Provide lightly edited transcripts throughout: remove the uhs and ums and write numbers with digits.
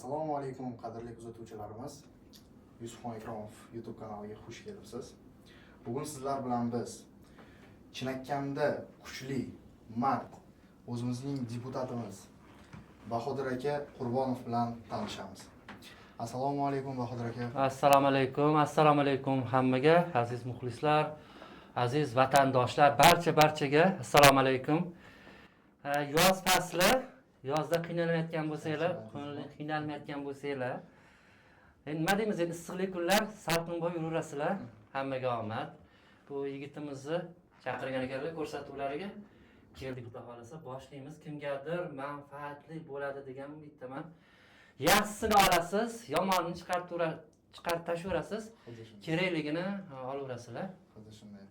Assalomu alaykum qadrli kuzatuvchilarimiz. Yusufxon Ikromov YouTube kanaliga xush kelibsiz. Bugun sizlar bilan biz Chinakkamda kuchli, mard o'zimizning deputatimiz Bahodir aka Qurbonov bilan tanishamiz. Assalomu alaykum Bahodir aka. Assalomu alaykum hammaga, aziz muxlislar, aziz vatandoshlar, barchaga assalomu alaykum. Yoz fasli, yozda qiynalmayotgan bo'lsanglar, qiynalmayotgan bo'lsanglar, nima deymiz, endi issiqli kunlar, salqin bo'y yuraverasizlar. Hammaga omad. Bu yigitimizni chaqirgan ekanlar ko'rsatuvlariga. Keldik, xudo xolasa boshlaymiz. Kimgadir manfaatli bo'ladi degan umiddaman. Yaxshisini olasiz, yomonini chiqarib tashlaverasiz. Kerakligini olaverasizlar. Xuddi shunday.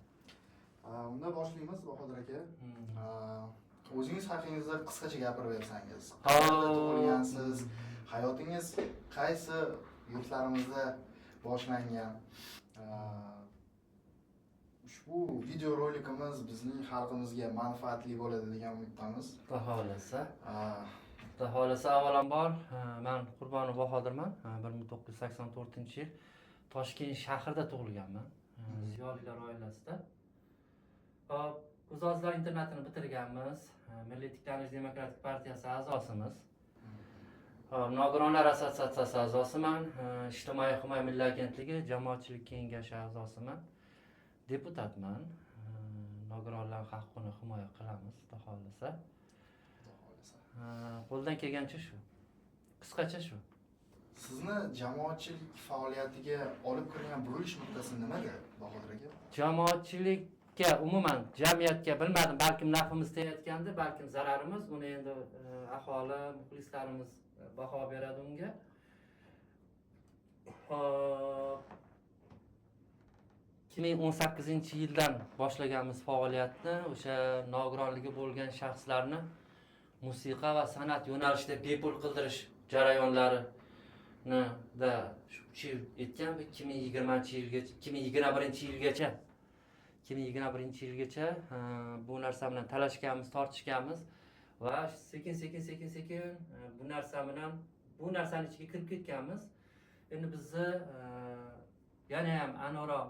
Unda boshlaymiz Bahodir aka. O'zingiz haqingizda qisqacha gapirib bersangiz. Qayerda tug'ilgansiz? Hayotingiz qaysi yurtlarimizda boshlangan? Ushbu video rolikimiz bizning xalqimizga manfaatli bo'ladi degan umiddamiz. Xudo xolasa avvalambor men Qurbonov Bahodirman. 1984-yil Toshkent shahrida tug'ilganman. Ziyolilar oilasida. Uzozlar internatini bitirganmiz. Milliy tiklanish demokratik partiyasi a'zosimiz. Nogironlar assotsiatsiyasi a'zosiman. Ijtimoiy himoya milliy agentligi jamoatchilik kengashi a'zosiman. Deputatman. Nogironlar huquqini himoya qilamiz, xudo xolasa. Qo'ldan kelgancha shu. Qisqacha shu. Sizni jamoatchilik faoliyatiga olib kirgan burilish nuqtasi nimada, Bahodir aka? Jamoatchilikka, umuman jamiyatga bilmadim, balkim nafimiz tegayotgandi, balkim zararimiz. Uni endi aholi, muxlislarimiz baho beradi unga. 2018-yildan boshlaganmiz faoliyatni. O'sha nogironligi bo'lgan shaxslarni musiqa va san'at yo'nalishida bepul qildirish jarayonlarini da shu etgan 2021-yilgacha bu narsa bilan talashganmiz, tortishganmiz va sekin bu narsani ichiga kirib ketganmiz. Endi bizni yana ham aniqroq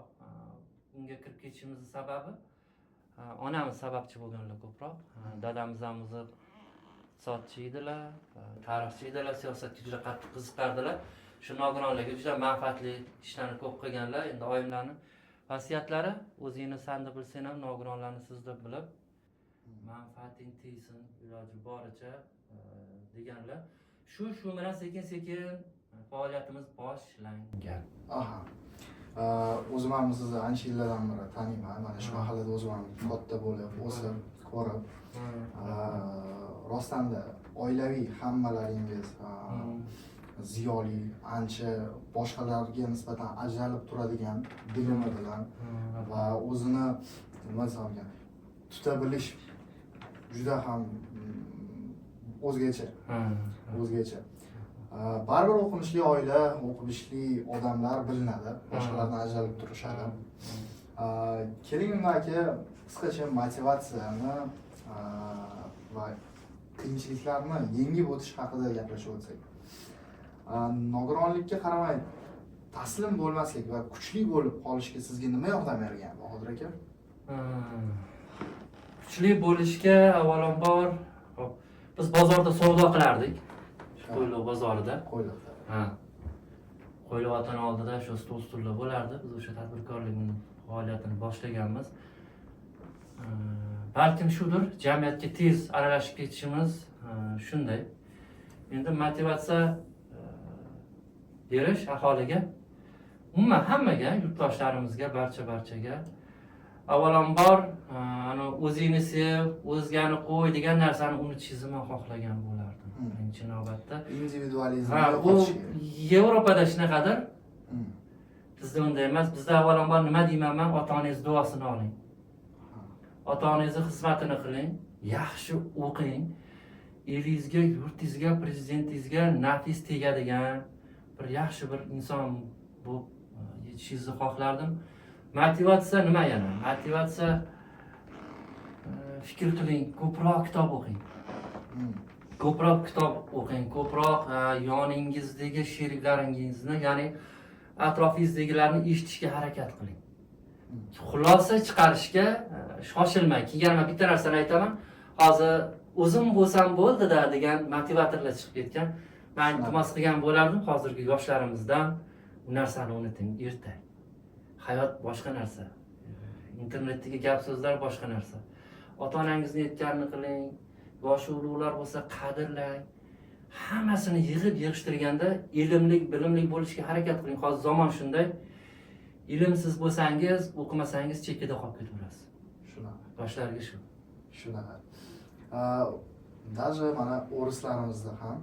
unga kirib ketishimizning sababi onamiz sababchi bo'lganlar ko'proq. Dadamiz ham o'zi iqtisodchi edilar, tarixchi edilar, siyosatga juda qattiq qiziqardilar. Shu nogironlarga juda manfaatli ishlarni ko'p qilganlar. Endi oyimlarning vasiyatlari o'zingni sanda bilsang ham nogironlarni sizda bilib, manfaating tegsin iloji boricha deganlar. Shu bilan sekin faoliyatimiz boshlangan. O'zim ham sizni ancha yillardan beri taniyman. Mana shu mahallada o'zim ham katta bo'lib, o'sib, ko'rib, rostanda oilaviy hammalaringiz ziyoli, ancha boshqalarga nisbatan ajralib turadigan bilimi bilan va o'zini nima desam ekan, tuta bilish juda ham o'zgacha. Baribir o'qimishli oila, o'qimishli odamlar bilinadi, boshqalardan ajralib turishadi. Keling unda aka qisqacha motivatsiyani va qiyinchiliklarni yengib o'tish haqida gaplashib o'tsak. Nogironlikka qaramay taslim bo'lmaslik va kuchli bo'lib qolishga sizga nima yordam bergan, Bahodir aka? Kuchli bo'lishga avvalambor biz bozorda savdo qilardik. Qo'ylov bozorida. Qo'ylov vatan oldida shu stol-stullar bo'lardi. Biz o'sha tadbirkorlikning faoliyatini boshlaganmiz. Balkim shudir, jamiyatga tez aralashib ketishimiz shunday. Endi motivatsiya berish aholiga, umuman hammaga, yurtdoshlarimizga, barchaga avvalambor o'zingni sev, o'zgani qo'y degan narsani unutishingizni men xohlagan bo'lardim. Birinchi navbatda individualizm. Bu Yevropada shunaqadir. Bizda unday emas. Bizda avvalambor nima deyman men, ota-onangiz duosini oling. Ota-onangizning xizmatini qiling, yaxshi o'qing. Eringizga, yurtingizga, prezidentingizga nafis tegadigan bir yaxshi bir inson bo'lib yetishingizni xohlardim. Motivatsiya nima yana? Motivatsiya fikr qiling, ko'proq kitob o'qing. ko'proq kitob o'qing, ko'proq yoningizdagi sheriklaringizni, ya'ni atrofingizdagilarni eshitishga harakat qiling. Xulosa chiqarishga shoshilmang. Keyin men bitta narsani aytaman. Hozir o'zim bo'lsam bo'ldi-da degan motivatorlar chiqib ketgan. Men iltimos qilgan bo'lardim hozirgi yoshlarimizdan bu narsani unuting, erta. Hayot boshqa narsa. Internetdagi gap so'zlar boshqa narsa. Ota-onangizni aytganini qiling, yosh ulug'lar bo'lsa qadrlang. Hammasini yig'ishtirganda ilmli, bilimli bo'lishga harakat qiling. Hozir zamon shunday. Ilmsiz bo'lsangiz, o'qimasangiz chekkada qolib ketaverasiz. Shunaqa. Yoshlarga shu. Shunaqa. Даже mana o'rislarimizda ham,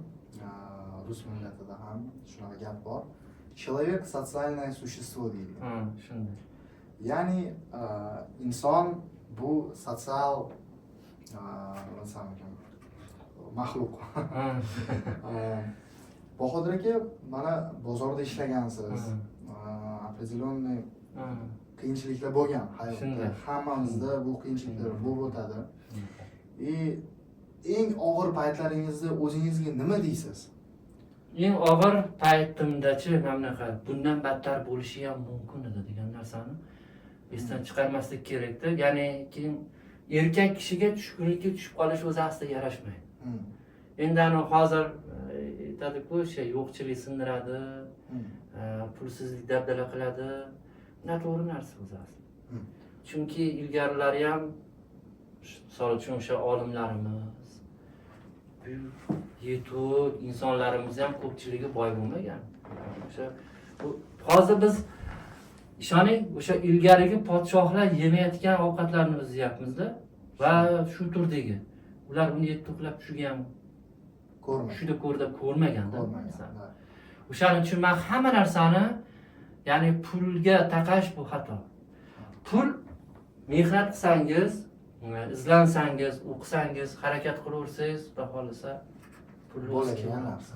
rus millatida ham shunaqa gap bor. Человек социальное существо deydi. Shunday. Ya'ni inson bu sotsial maxluq. Bahodir aka, mana bozorda ishlagansiz. Определенный qiyinchiliklar bo'lgan hayotda. Hammamizda bu qiyinchiliklar bo'lib o'tadi. Eng og'ir paytlaringizda o'zingizga nima deysiz? Eng og'ir paytimdachi mamlaqa bundan battar bo'lishi ham mumkin edi degan narsani esdan chiqarmaslik kerakda. Ya'ni keyin erkak kishiga tushkunlikka tushib qolish o'zi aslida yarashmaydi. Endi hozir aytadi-ku, yo'qchilik sindiradi, pulsizlik dabdala qiladi. Noto'g'ri narsa o'zi aslida. Chunki ilgarilari ham misol uchun o'sha olimlarimiz, yetuk insonlarimiz ham ko'pchiligi boy bo'lmagan. O'sha hozir biz ishoning, o'sha ilgarigi podshohlar yemayotgan ovqatlarni biz yeyapmiz-da va shu turdagi. Ular buni yetuqlab tushgan shunda ko'rmaganda. O'shaning uchun men hamma narsani, ya'ni pulga taqash bu xato. Pul mehnat qilsangiz, izlansangiz, o'qisangiz, harakat qilaversangiz, xudo xolisa pul bo'ladigan narsa.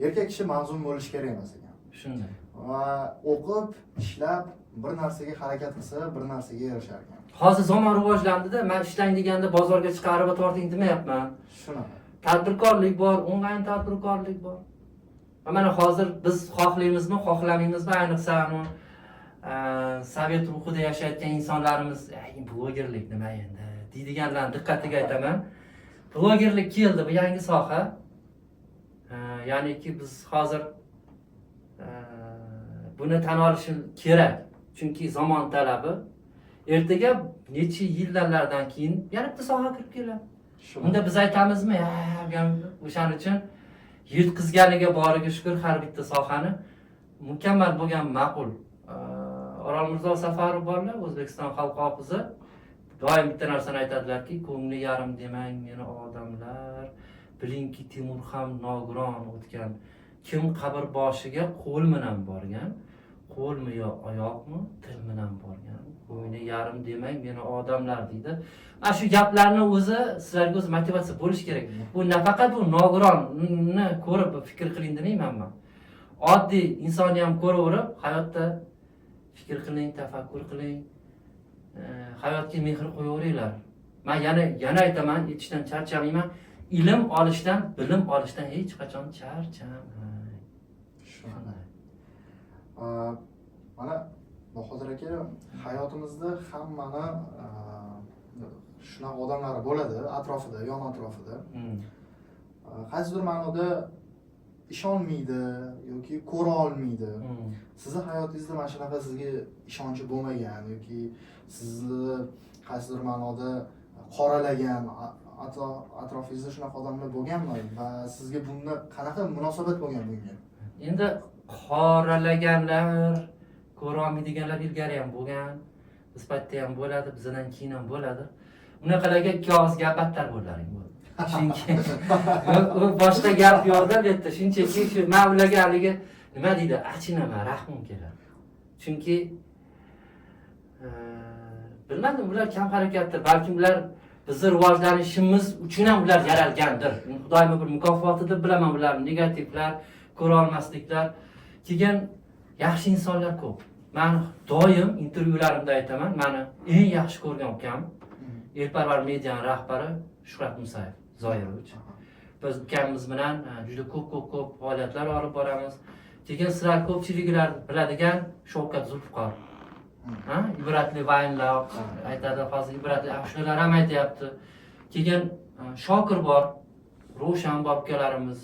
Erkak kishi mavzun bo'lish kerak emas ekan. Shunday. Va o'qib, ishlab, bir narsaga harakat qilsa, bir narsaga erishar ekan. Hozir zamon rivojlandi-da, men ishlang deganda bozorga chiqarib torting demayapman. Shunaqa. Tadbirkorlik bor, onlayn tadbirkorlik bor. Mana hozir biz xohlaymizmi, xohlamaymizmi, ayniqsa sovet ruhida yashayotgan insonlarimiz, blogerlik nima endi deydiganlarni diqqatiga aytaman. Blogerlik keldi, bu yangi soha. Ya'niki biz hozir buni tan olishimiz kerak. Chunki zamon talabi. Ertaga necha yillardan keyin yana bitta soha kirib keladi. Unda biz aytamizmi, o'shaning uchun yutqizganiga boriga shukr, har bitta sohani mukammal bo'lgan ma'qul. Orolmirzo Safarov borlar, O'zbekiston xalq hofizi. Doim bitta narsani aytadilarki, ko'ngli yarim demang meni odamlar, bilingki Timur ham nogiron o'tgan. Kim qabr boshiga qo'l bilan borgan, qo'lmi yo oyoqmi, til bilan borgan. Ko'ngli yarim demang meni odamlar deydi. Mana shu gaplarni o'zi sizlarga o'zi motivatsiya bo'lish kerak. Bu nafaqat bu nogironni ko'rib fikr qiling demayman men. Oddiy insonni ham ko'raverib, hayotda fikr qiling, tafakkur qiling. Hayotga mehr qo'yaveringlar. Men yana aytaman, yetishdan charchamayman. Ilm olishdan, bilim olishdan hech qachon charchamang. Shunday. Mana Bahodir aka, hayotimizda hammani shunaqa odamlar bo'ladi, atrofida, yon atrofida. Qaysidir ma'noda ishonmaydi yoki ko'ra olmaydi. Sizni hayotingizda mana shunaqa sizga ishonchi bo'lmagan yoki sizni qaysidir ma'noda qoralagan atrofingizda shunaqa odamlar bo'lganmi va sizga bunda qanaqa munosabat bo'lgan bunga? Endi qoralaganlar, ko'ra olmaydiganlar ilgari ham bo'lgan, biz paytda ham bo'ladi, bizdan keyin ham bo'ladi. Unaqalarga ikki og'iz gap battar bo'laring bu. Chunki u boshqa gap yo'qda bu yerda. Shunchaki shu men ularga haligi nima deydi, achinama, rahmim keladi. Chunki bilmadim, ular kam harakatdir. Balki ular bizni rivojlanishimiz uchun ham ular yaralgandir. Xudoyim bir mukofoti deb bilaman ularni. Negativlar, ko'ra olmasliklar. Keyin yaxshi insonlar ko'p. Men doim intervyularimda aytaman, meni eng yaxshi ko'rgan ukam Elparvar medianing rahbari Shuhrat Musayev Zoirovich. biz ukamiz bilan juda ko'p faoliyatlar olib boramiz. Keyin sizlar ko'pchiliklar biladigan Shavkat Zulfiqor. Ibratli vaynlar aytadi, hozir ibratli shular ham aytyapti. Keyin Shokir bor, Ro'shan bobkalarimiz.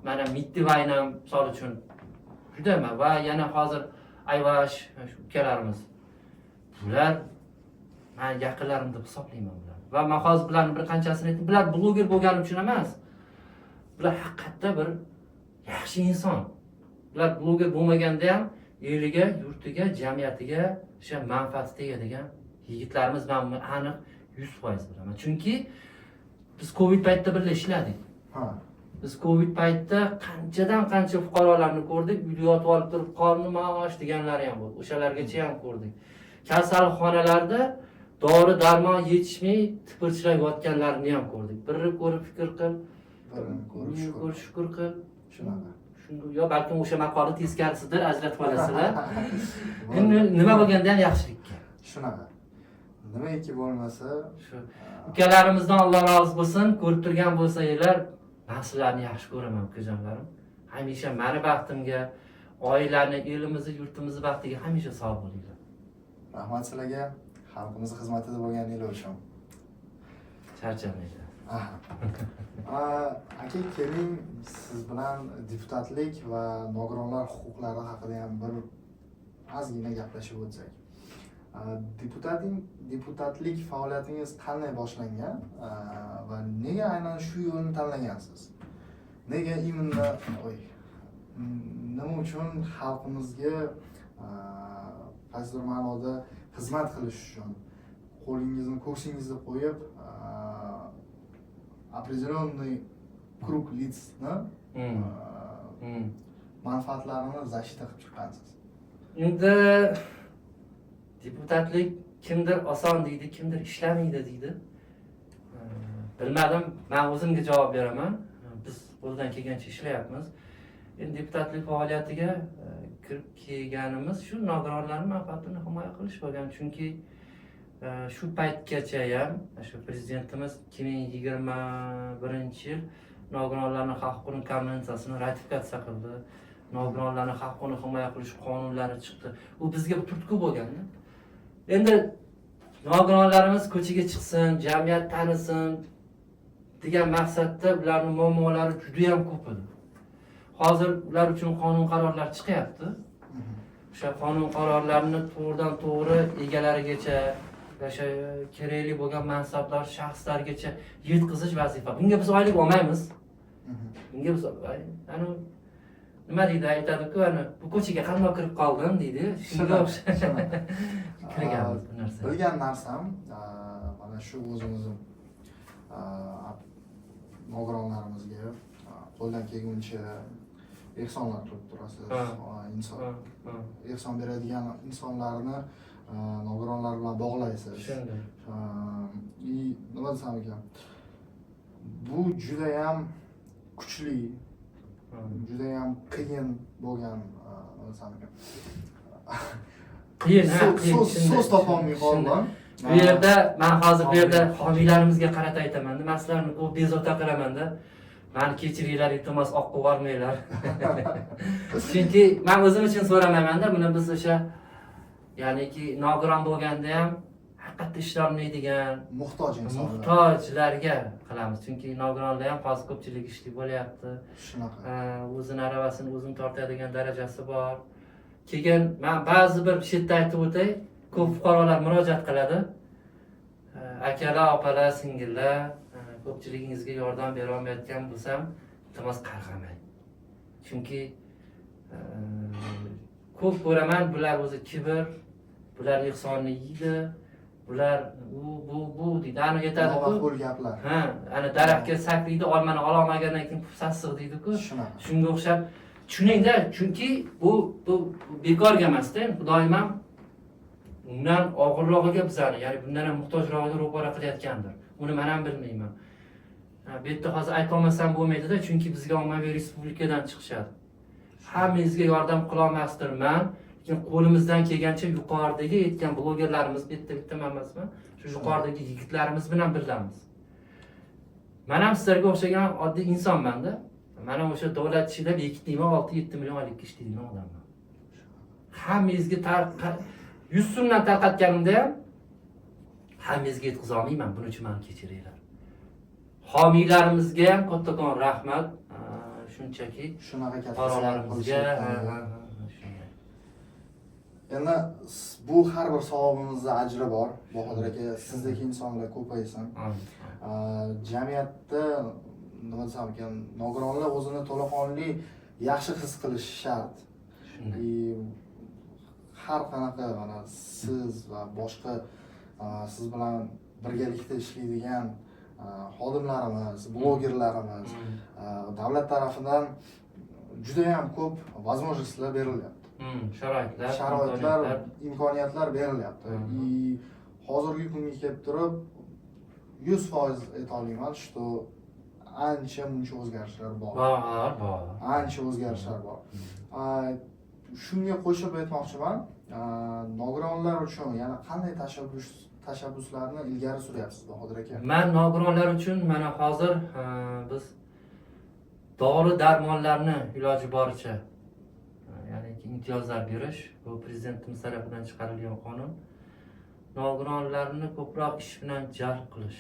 Mana Mitti vaynam misol uchun judami va yana hozir Ayvash ukalarimiz. Bular men yaqinlarim deb hisoblayman bular. Va men hozir bularning bir qanchasini aytdim. Bular bloger bo'lgani uchun emas. Bular haqiqatda bir yaxshi inson. Bular bloger bo'lmaganda ham eliga, yurtiga, jamiyatiga o'sha manfaati tegadigan yigitlarimiz, men buni aniq 100% bilaman. Chunki biz Covid paytida birga ishladik. Biz Covid paytida qanchadan qancha fuqarolarni ko'rdik, uyda yotib olib turib qorni maosh deganlari ham bo'ldi. O'shalargacha ham ko'rdik. Kasalxonalarda dori darmon yetishmay tipirchilab yotganlarini ham ko'rdik. Birni ko'rib fikr qil, birini ko'rib shukr qil. Shunaqa. Shunday yo balkim o'sha maqola teskarisidir, ajratib olasizlar. Endi nima bo'lganda ham yaxshilikka. Shunaqa. Nimaiki bo'lmasa, shu ukalarimizdan Alloh rozi bo'lsin, ko'rib turgan bo'lsanglar, men sizlarni yaxshi ko'raman, ukajonlarim. Hamisha meni baxtimga, oilani, elimizni, yurtimizni baxtiga hamisha sog' bo'linglar. Rahmat sizlarga, xalqimiz xizmatida bo'lganingiz uchun. Charchamaydi. Aka, keling, siz bilan deputatlik va nogironlar huquqlari haqida ham bir ozgina gaplashib o'tsak. Deputatlik faoliyatingiz qanday boshlangan va nega aynan shu yo'lni tanlagansiz? Nega imенно nima uchun xalqimizga qaysidir ma'noda xizmat qilish uchun qo'lingizni ko'ksingizga qo'yib определенный круг лицni manfaatlarini защита qilib chiqqansiz. Endi deputatlik kimdir oson deydi, kimdir ishlamaydi deydi. Bilmadim, men o'zimga javob beraman. Biz qo'ldan kelgancha ishlayapmiz. Endi deputatlik faoliyatiga kirib kelganimiz shu nogironlarning manfaatini himoya qilish bo'lgan. Chunki shu paytgacha ham shu prezidentimiz 2021-yil nogironlarning haq-huquq konvensiyasini ratifikatsiya qildi. Nogironlarning haq-huquqini himoya qilish qonunlari chiqdi. Bu bizga bir turtki bo'lganda. Endi nogironlarimiz ko'chaga chiqsin, jamiyat tanisin degan maqsadda ularning muammolari juda ham ko'p edi. Hozir ular uchun qonun qarorlar chiqyapti. O'sha qonun qarorlarini to'g'ridan to'g'ri egalarigacha, o'sha kerakli bo'lgan mansablar, shaxslargacha yetkazish vazifa. Bunga biz oylik olmaymiz. Bunga biz nima deydi, aytadi-ku, bu ko'chaga qanday kirib qoldim deydi. Shunga o'xshash kirganmiz bu narsa. Bilgan narsam, mana shu o'zimizni nogironlarimizga qo'ldan kelguncha ehsonlar qilib turasiz. Inson ehson beradigan insonlarni nogironlar bilan bog'laysiz. Shunday. Nima desam ekan? Bu juda ham kuchli, juda ham qiyin bo'lgan, nima desam ekan? Qiyin, so'z topolmay qoldim. Bu yerda men hozir bu yerda homiylarimizga qarata aytaman. Men sizlarni ko'p bezovta qilaman-da. Meni kechiringlar, iltimos oqqa bormanglar. Chunki men o'zim uchun so'ramayman-da, buni biz o'sha ya'niki nogiron bo'lganda ham haqiqatda ishlolmaydigan muhtoj insonlar, muhtojlarga qilamiz. Chunki nogironlar ham hozir ko'pchilik ishli bo'lyapti. Shunaqa. O'zini aravasini o'zini tortadigan darajasi bor. Keyin men ba'zi bir chetda aytib o'tay, ko'p fuqarolar murojaat qiladi. Akalar, opalar, singillar, ko'pchiligingizga yordam bera olmayotgan bo'lsam, iltimos qarg'amang. Chunki ko'p ko'raman, bular o'zi kibr, bular ehsonni yeydi, bular bu deydi. Ani aytadi-ku, bo'l gaplar. ana daraxtga sakraydi, olmani ololmagandan keyin sassiq deydi-ku. Shunaqa. Shunga o'xshab tushuningda, chunki bu bekorga emas-da, Xudoyim ham undan og'irrog'iga bizani, ya'ni bundan ham muhtojrog'iga ro'para qilayotgandir. Uni men ham bilmayman. Bu yerda hozir ayta olmasam bo'lmaydi-da, chunki bizga ommaviy respublikadan chiqishadi. Hammangizga yordam qila olmasdirman, lekin qo'limizdan kelgancha yuqoridagi aytgan blogerlarimiz, bitta emasman, shu yuqoridagi yigitlarimiz bilan birlamiz. Men ham sizlarga o'xshagan oddiy insonman-da. Men ham o'sha davlat ishida bekitdiyman 6-7 million oylikka ishlaydigan odamman. Hammangizga 100 so'mdan tarqatganimda ham hammangizga yetkiza olmayman. Buning uchun meni kechiringlar. Homiylarimizga ham kattakon rahmat. Shunchaki Shunaqa katta fuqarolarimizga endi bu har bir savobimizda ajri bor. Bahodir aka, sizdek insonlar ko'paysin. Jamiyatda nima desam ekan, nogironlar o'zini to'laqonli yaxshi his qilishi shart. Har qanaqa mana siz va boshqa siz bilan birgalikda ishlaydigan xodimlarimiz, blogerlarimiz davlat tarafidan juda ham ko'p возможностьlar berilyapti. Sharoitlar, imkoniyatlar berilyapti. Hozirgi kunga kelib turib 100% ayta olaman, что ancha muncha o'zgarishlar bor. Ancha o'zgarishlar bor. Shunga qo'shib aytmoqchiman, nogironlar uchun yana qanday tashabbuslarni ilgari suryapsiz Bahodir aka? Men nogironlar uchun mana hozir biz dori-darmonlarni iloji boricha ya'ni imtiyozlar berish, bu prezidentimiz tomonidan chiqarilgan qonun. Nogironlarni ko'proq ish bilan jalb qilish.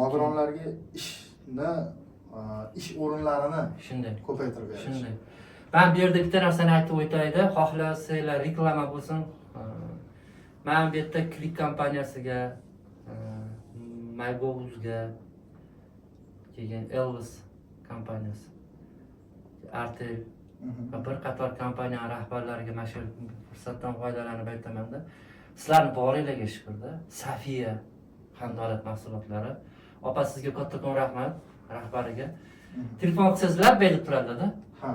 Nogironlarga ish o'rinlarini shunday ko'paytirib berish. Shunday. Ben bir yerda bitta narsani aytib o'taydi, xohlasanglar reklama bo'lsin. Men bu yerda Click kompaniyasiga, MyGo'ga, keyin Elvis kompaniyasi, Artel va bir qator kompaniya rahbarlariga mana shu fursatdan foydalanib aytaman-da. Sizlarni boringlarga shukurda. Safiya Qandolat mahsulotlari. Opa, sizga kattakon rahmat rahbariga. Telefon qilsanglar berib turadi-da. Ha.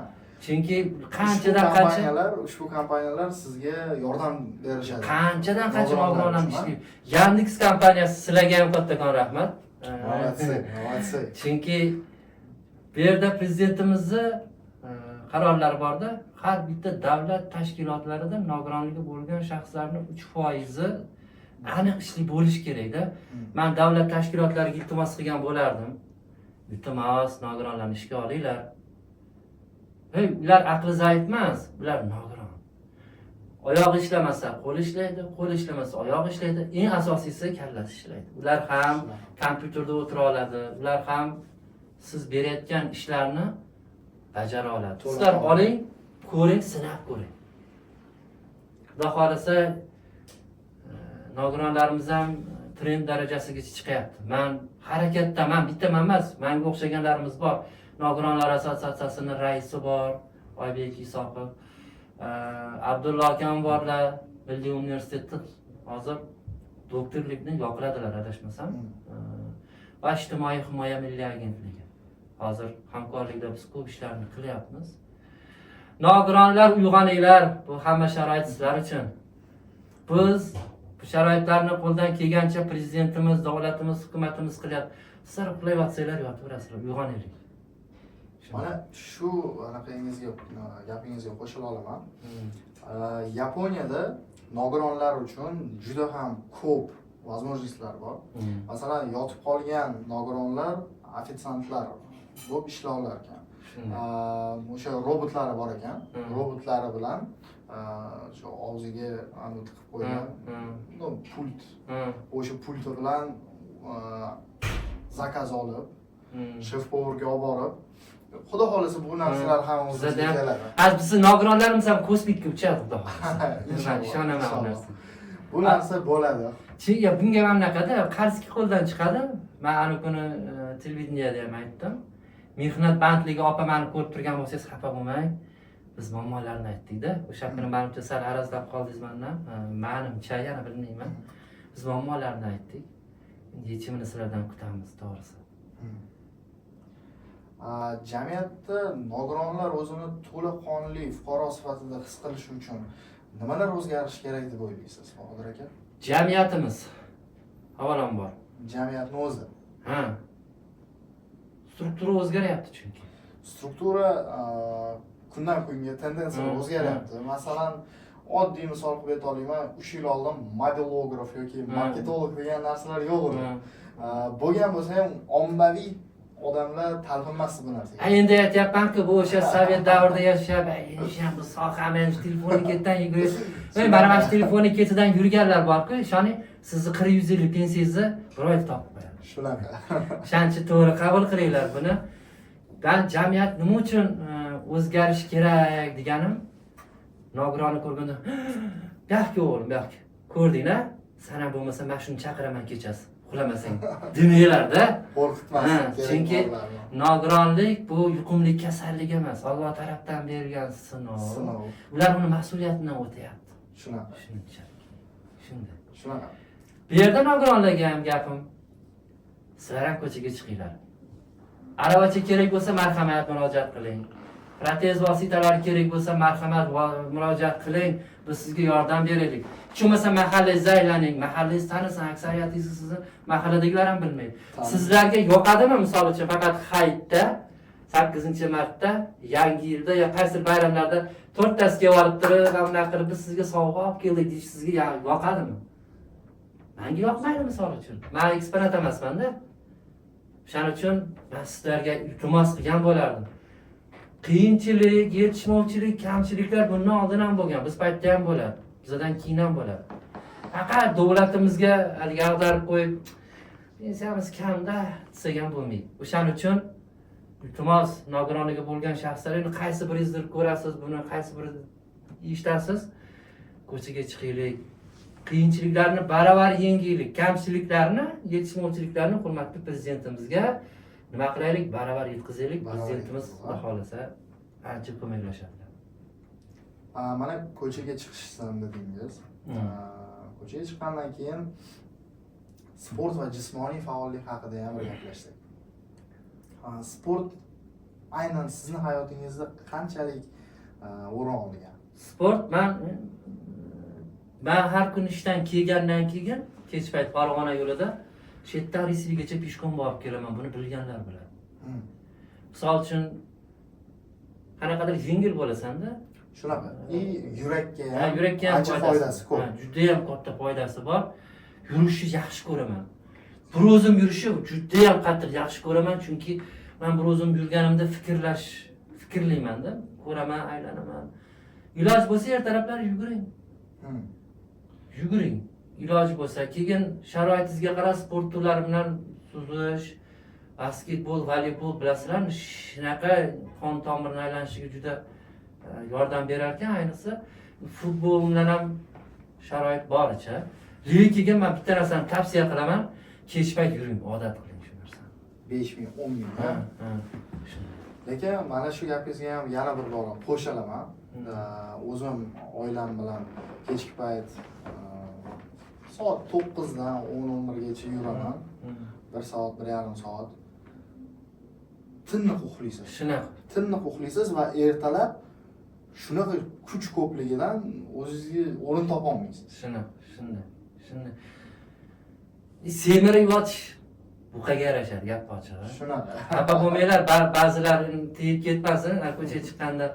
Chunki qanchadan qancha ushbu kompaniyalar sizga yordam berishadi. Qanchadan qancha nogironlarni ishlaydi. Yandex kompaniyasi sizlarga ham kattakon rahmat. Молодцы. Chunki bu yerda prezidentimizni qarorlari borda, har bitta davlat tashkilotlarida nogironligi bo'lgan shaxslarning 3% aniq ishli bo'lish kerak-da. Men davlat tashkilotlariga iltimos qilgan bo'lardim. Iltimos, nogironlarni ishga olinglar. Ular aqli zaif emas, ular nogiron. Oyoq ishlamasa qo'l ishlaydi, qo'l ishlamasa oyoq ishlaydi. Eng asosiysi kallasi ishlaydi. Ular ham kompyuterda o'tira oladi, ular ham siz berayotgan ishlarni bajara oladi. Sizlar oling, ko'ring, sinab ko'ring. Xudo xolasa nogironlarimiz ham trend darajasigacha chiqyapti. Men harakatdaman, bittaman emas, menga o'xshaganlarimiz bor. Nogironlar assotsiatsiyasining raisi bor, Oybek Isoqov. Abdulla akam borlar, Milliy universitetda hozir doktorlikni yoqiladilar adashmasam. Va ijtimoiy himoya milliy agentligi. Hozir hamkorlikda biz ko'p ishlarni qilyapmiz. Nogironlar uyg'oninglar, bu hamma sharoit sizlar uchun. Biz bu sharoitlarni qo'ldan kelgancha prezidentimiz, davlatimiz, hukumatimiz qilyapti. Sizlar uxlayotsalar yotaverasizlar, uyg'oninglar. Mana shu gapingizga qo'shila olaman. Yaponiyada nogironlar uchun juda ham ko'p возможностьlar bor. Masalan, yotib qolgan nogironlar ofitsiantlar bo'lib ishla olar ekan. O'sha robotlari bor ekan. Robotlari bilan shu og'ziga tiqib qo'ygan pult. O'sha pult bilan zakaz olib, shef-povurga olib borib, xudo xolasa bu narsalar ham o'zimizga keladi. Bizni nogironlarimiz ham kosmikka uchadi, xudo xolasa. Men ishonaman bu narsa. Bu narsa bo'ladi. Bunga mamlakatda qarzki qo'ldan chiqadi. Men ana kuni televideniyada ham aytdim. Mehnat bandligi opa meni ko'rib turgan bo'lsangiz xafa bo'lmang. Biz muammolarni aytdik-da. O'sha kuni menimcha sal arazlab qoldingiz mendan. Menimcha yana bilmayman. Biz muammolarni aytdik. Endi yechimini sizlardan kutamiz, to'g'risi. Jamiyatda nogironlar o'zini to'laqonli fuqaro sifatida his qilishi uchun nimalar o'zgarishi kerak deb o'ylaysiz, Bahodir aka? Jamiyatimiz avvalambor. Jamiyatni o'zi. Ha. Struktura o'zgaryapti chunki. Struktura kundan kunga tendensiya o'zgaryapti. Masalan, oddiy misol qilib ayta olaman, 3 yil oldin mobilograf yoki marketolog degan narsalar yo'q edi. Bo'lgan bo'lsa ham ommaviy odamlar talpinmasdi bu narsaga. Endi aytyapman-ku, bu o'sha sovet davrida yashab, ham bu sohami telefonni ketidan yugurib, mana shu telefonni ketidan yurganlar bor-ku, ishoning, sizni 100 yillik pensiyangizni bir oyda topib qo'yadi. Shunaqa. O'shancha to'g'ri qabul qilinglar buni. Ben jamiyat nima uchun o'zgarish kerak deganim, nogironni ko'rganda, "Yo'q o'g'lim, yo'q. Ko'rding-a? Sana bo'lmasa men shuni chaqiraman kechasi. Uxlamasang." Demanglar-da. Qo'rqitmaslik kerak. Chunki nogironlik bu yuqumli kasallik emas, Alloh tarafdan berilgan sinov. Ular uni mas'uliyatidan o'tayapti. Shunaqa. Shunday. Shunaqa. Bu yerda nogironlarga ham gapim. Sizlar ham ko'chaga chiqinglar. Aravacha kerak bo'lsa marhamat murojaat qiling. Protez vositalari kerak bo'lsa marhamat murojaat qiling. Biz sizga yordam beraylik. Hech bo'lmasa mahallangizga aylaning. Mahallangiz tanisin, aksariyatingiz sizni mahalladagilar ham bilmaydi. Sizlarga yoqadimi misol uchun faqat hayitda 8-martda, yangi yilda yo qaysi bayramlarda 4 tasiga olib turib, bunaqa qilib biz sizga sovg'a olib keldik deyish sizga yoqadimi? Menga yoqmaydi misol uchun. Men eksponat emasman-da. Shuning uchun men sizlarga iltimos qilgan bo'lardim. Qiyinchilik, yetishmovchilik, kamchiliklar bundan oldin ham bo'lgan. Biz paytda ham bo'ladi. Bizdan keyin ham bo'ladi. Faqat davlatimizga hali ag'darib qo'yib, pensiyamiz kamda desak ham bo'lmaydi. O'shaning uchun iltimos nogironligi bo'lgan shaxslarni qaysi biringizdir ko'rasiz, buni qaysi biri eshitasiz, ko'chaga chiqaylik. Qiyinchiliklarni baravar yengaylik, kamchiliklarni, yetishmovchiliklarni hurmatli prezidentimizga nima qilaylik, baravar yetkazaylik. Prezidentimiz xudo xolasa ancha ko'maklashadi. Mana ko'chaga chiqishsan dedingiz. Ko'chaga chiqqandan keyin sport va jismoniy faollik haqida ham gaplashdik. Sport aynan sizning hayotingizda qanchalik o'rin olgan? Sport ben har kun ishdan kelgandan keyin kech payt Farg'ona yo'lida Shettar Risligacha peshkom borib kelaman. Buni bilganlar biladi. Misol uchun qanaqadir yengil bo'lasanda, shunaqa. Yurakka ham ancha foydasi ko'p. Juda ham katta foydasi bor. Yurishni yaxshi ko'raman. Bir o'zim yurishni juda ham qattiq yaxshi ko'raman, chunki men bir o'zim yurganimda fikrlayman-da, ko'raman, aylanaman. Iloj bo'lsa ertalablar yuguring. Yuguring. Iloj bo'lsa, keyin sharoitingizga qarab sport turlari bilan suzish, basketbol, voleybol bilasizlarmi? Shunaqa qon tomirini aylanishiga juda yordam berar ekan, ayniqsa futbol bilan ham sharoit boricha. Lekin men bitta narsani tavsiya qilaman, kech payt yuring, odat qiling shu narsani. 5 ming, 10 ming. Lekin mana shu gapingizga ham yana bir bora qo'shilaman. O'zim oilam bilan kechki payt soat 9 dan 10-11 gacha yuraman. 1 soat, 1,5 soat. Tinniq uxlaysiz. Shunaqa. Tinniq uxlaysiz va ertalab shunaqa kuch ko'pligidan o'zingizga o'rin topa olmaysiz. Shunday. Semirib yotish buqaga yarashadi, gap ochig'i. Shunaqa. Xafa bo'lmanglar, ba'zilar tegib ketmasin, ko'chaga chiqqanda,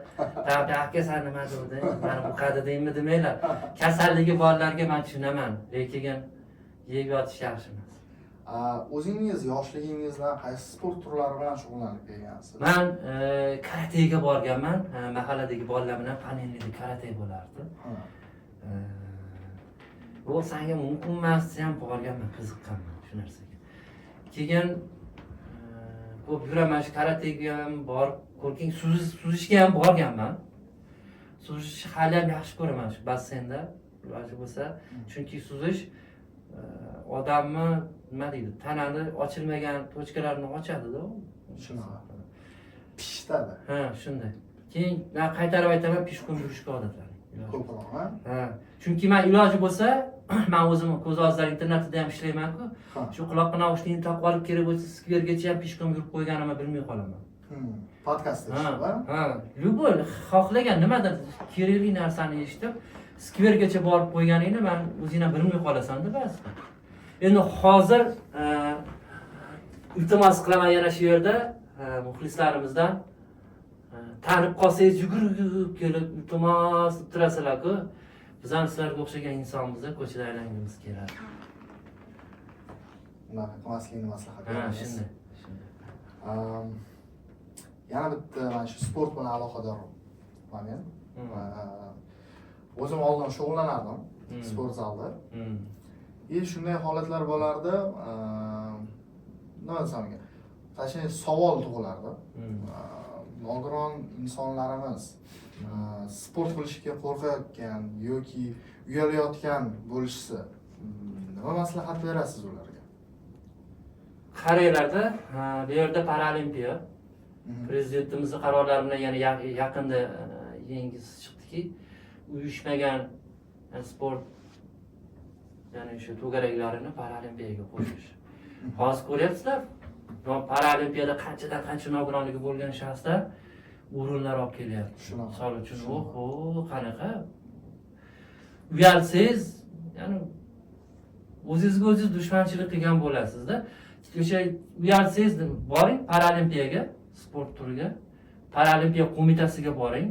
"Aka san nima dedi? Meni buqadi deymi?" demanglar. Kasalligi borlarga men tushunaman, lekin yeb yotish yaxshi emas. O'zingiz yoshligingizdan qaysi sport turlari bilan shug'ullanib kelgansiz? Men karatega borganman. Mahalladagi bolalar bilan panelli karate bo'lardi. Bu senga mumkin emas, ham borganman, qiziqqanman shu narsaga. Keyin ko'p yuraman, karatega ham borib, ko'rking suzishga ham borganman. Suzishni hali ham yaxshi ko'raman shu bassenda, iloji bo'lsa, chunki suzish odamni nima deydi, tanani ochilmagan tochkalarini ochadi-da. Shunaqa. Pishitadi. Shunday. Keyin men qaytarib aytaman, peshkom yurishga odatlaning. Ko'proq, Chunki men iloji bo'lsa, men o'zim ko'z ozlar internetida ham ishlayman-ku. Shu quloqqa naushnikni taqib olib kerak bo'lsa, skvergacha ham peshkom yurib qo'yganimni bilmay qolaman. Podkast eshitib, Любой xohlagan nimadir kerakli narsani eshitib, skvergacha borib qo'yganingni men o'zingdan bilmay qolasan-da ba'zi. Endi hozir iltimos qilaman yana shu yerda muxlislarimizdan tanib qolsangiz yugurib kelib iltimos deb turasizlar-ku. Biz ham sizlarga o'xshagan insonmiz, ko'chada aylanishimiz kerak. unaqa qilmaslikni maslahat Ha, beramiz. shunday. Yana bitta mana shu sport bilan aloqador men. O'zim oldin shug'ullanardim sport zalda. Shunday holatlar bo'lardi. Nima desam ekan? Tashin savol tug'ilardi. Nogiron insonlarimiz sport qilishga qo'rqayotgan yoki uyalayotgan bo'lishsa, nima maslahat berasiz ularga? Qaranglarda, bu yerda Paralimpiya prezidentimizning qarorlari bilan yana yaqinda yangisi chiqdiki, uyushmagan sport ya'ni shu to'garaklarini Paralimpiyaga qo'shish. Hozir ko'ryapsizlar, Paralimpiyada qanchadan qancha nogironligi bo'lgan shaxslar o'rinlar olib kelyapti. Misol uchun, qanaqa uyalsangiz, ya'ni o'zingizga o'zingiz dushmanchilik qilgan bo'lasizda. O'sha uyalsangiz boring Paralimpiyaga, sport turiga, Paralimpiya qo'mitasiga boring.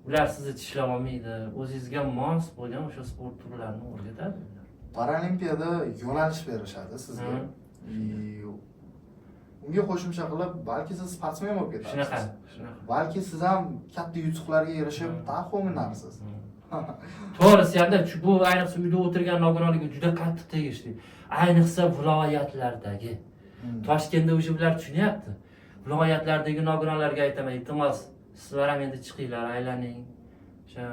Ular sizni tishlab olmaydi. O'zingizga mos bo'lgan o'sha sport turlarini o'rgatadi. Paralimpiyada yo'nalish berishadi sizga. Unga qo'shimcha qilib, balki siz sportsmen bo'lib ketasiz. Shunaqa. Balki siz ham katta yutuqlarga erishib, taqvo minarsiz. To'g'risi ham bu ayniqsa uyda o'tirgan nogironlarga juda qattiq tegishli. Ayniqsa viloyatlardagi. Toshkentda o'sha bular tushunyapti. Viloyatlardagi nogironlarga aytaman, iltimos, sizlar ham endi chiqinglar, aylaning. O'sha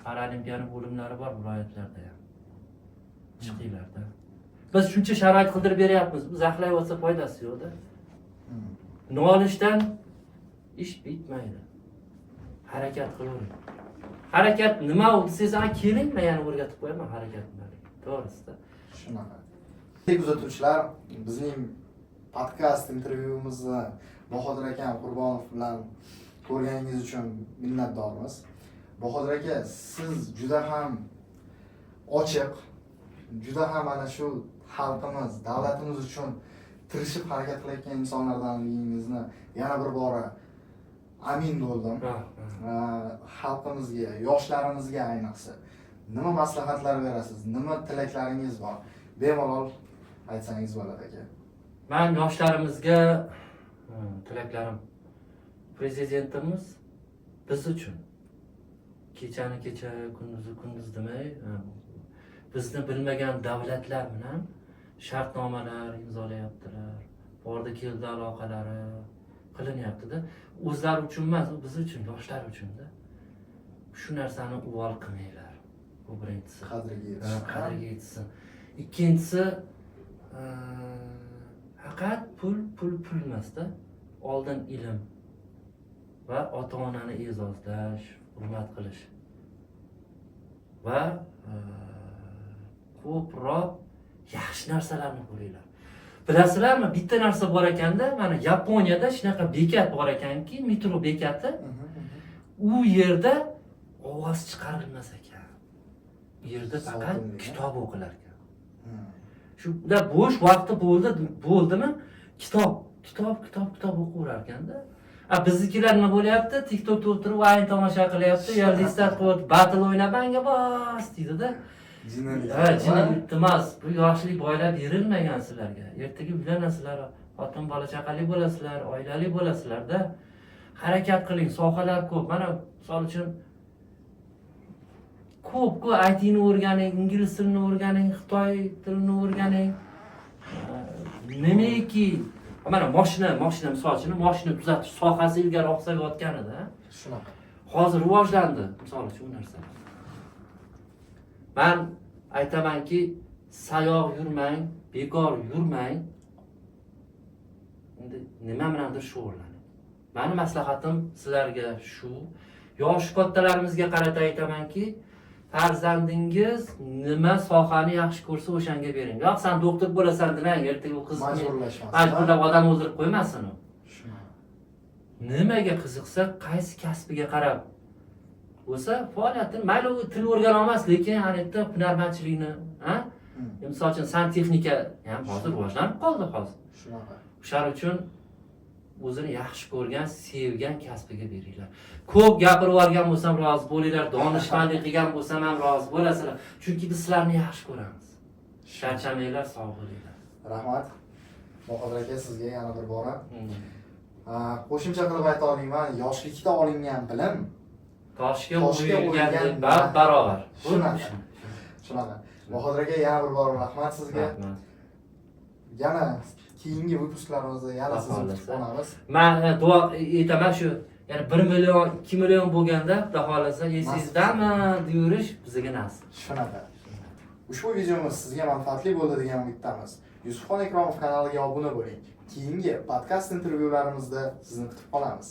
Paralimpiyaning bo'limlari bor viloyatlarda ham. Chiqinglarda. Biz shuncha sharoit qildirib beryapmiz. Biz axlay olsa foydasi yo'qda. Nolishdan ish bitmaydi. Harakat qilavering. Harakat nima u desangiz, keling, men yana o'rgatib qo'yaman harakatni. To'g'risida. Shunaqa. Kuzatuvchilar, bizning podkast intervyuimizni Bahodir aka Qurbonov bilan ko'rganingiz uchun minnatdormiz. Bahodir aka, siz juda ham ochiq, juda ham mana shu xalqimiz, davlatimiz uchun tirishib harakat qilayotgan insonlardanligingizni yana bir bora amin bo'ldim. Xalqimizga, yoshlarimizga ayniqsa nima maslahatlar berasiz? Nima tilaklaringiz bor? Bemalol aytsangiz bo'ladi aka. Men yoshlarimizga tilaklarim, prezidentimiz biz uchun kechani kecha, kunduzni kunduz demay, bizni bilmagan davlatlar bilan shartnomalar imzolayaptilar. Bordi keldi aloqalari qilinyapti-da. O'zlari uchun emas, biz uchun, yoshlar uchun-da. Shu narsani uvol qilmanglar. Bu birinchisi. Qadriga yetsin. Ikkinchisi, faqat pul emasda, oldin ilm va ota-onani e'zozlash, hurmat qilish. Va ko'proq yaxshi narsalarni ko'ringlar. Bilasizlarmi, bitta narsa bor ekanda, mana Yaponiyada shunaqa bekat bor ekanki, metro bekati. U yerda ovoz chiqarilmas ekan. U yerda faqat kitob o'qilar ekan. Shunda bo'sh vaqti bo'ldimi, kitob o'qirar ekanda. Biznikilar nima bo'lyapti? TikTokda o'tirib, o'yin tomosha qilyapti, yo listat qo'yib, battle o'ynab, anga bos deydi-da. Iltimos, bu yoshlik boylab berilmagan sizlarga. Ertaga uylanasizlar, xotin bola chaqali bo'lasizlar, oilali bo'lasizlar-da. Harakat qiling, sohalar ko'p. Mana misol uchun ko'p ITni o'rganing, ingliz tilini o'rganing, xitoy tilini o'rganing. Nimaki, mana mashina misol uchun mashina tuzatish sohasi ilgari oqsayotgan edi. Shunaqa. Hozir rivojlandi, misol uchun bu narsa. Men aytamanki, sayoq yurmang, bekor yurmang. Endi nima bilandir shug'ullaning. Meni maslahatim sizlarga shu. Yosh kattalarimizga qarata aytamanki, farzandingiz nima sohani yaxshi ko'rsa o'shanga bering. Yo'q, sen doktor bo'lasan demang, ertaga u qizni majburlab odam o'ldirib qo'ymasin u. Nimaga qiziqsa, qaysi kasbiga qarab bo'lsa, faoliyatini mayli u til o'rgana olmas, lekin hayotda hunarmandchilikni, misol uchun santexnika ham hozir rivojlanib qoldi hozir. Shunaqa. O'shaning uchun o'zini yaxshi ko'rgan, sevgan kasbiga beringlar. Ko'p gapirib olgan bo'lsam rozi bo'linglar, donishmandlik qilgan bo'lsam ham rozi bo'lasizlar. Chunki biz sizlarni yaxshi ko'ramiz. Charchamanglar, sog' bo'linglar. Rahmat. Bahodir aka sizga yana bir bora. Hmm. Qo'shimcha qilib ayta olaman, yoshlikda olingan bilim Toshga Toshga o'yilgan o'yilgan barobar. shunaqa. Shunaqa. Bahodir aka yana bir bora rahmat sizga. Rahmat. Yana keyingi vyupusklarimizda yana sizni Rahmat. kutib qolamiz. Men duo etaman shu, ya'ni 1 million, 2 million bo'lganda, xudo xolasa, esingizdami deyurish bizga nasib. Shunaqa. Ushbu videomiz sizga manfaatli bo'ldi degan umiddamiz. Yusufxon Ikromov kanaliga obuna bo'ling. Keyingi podkast intervyularimizda sizni kutib qolamiz.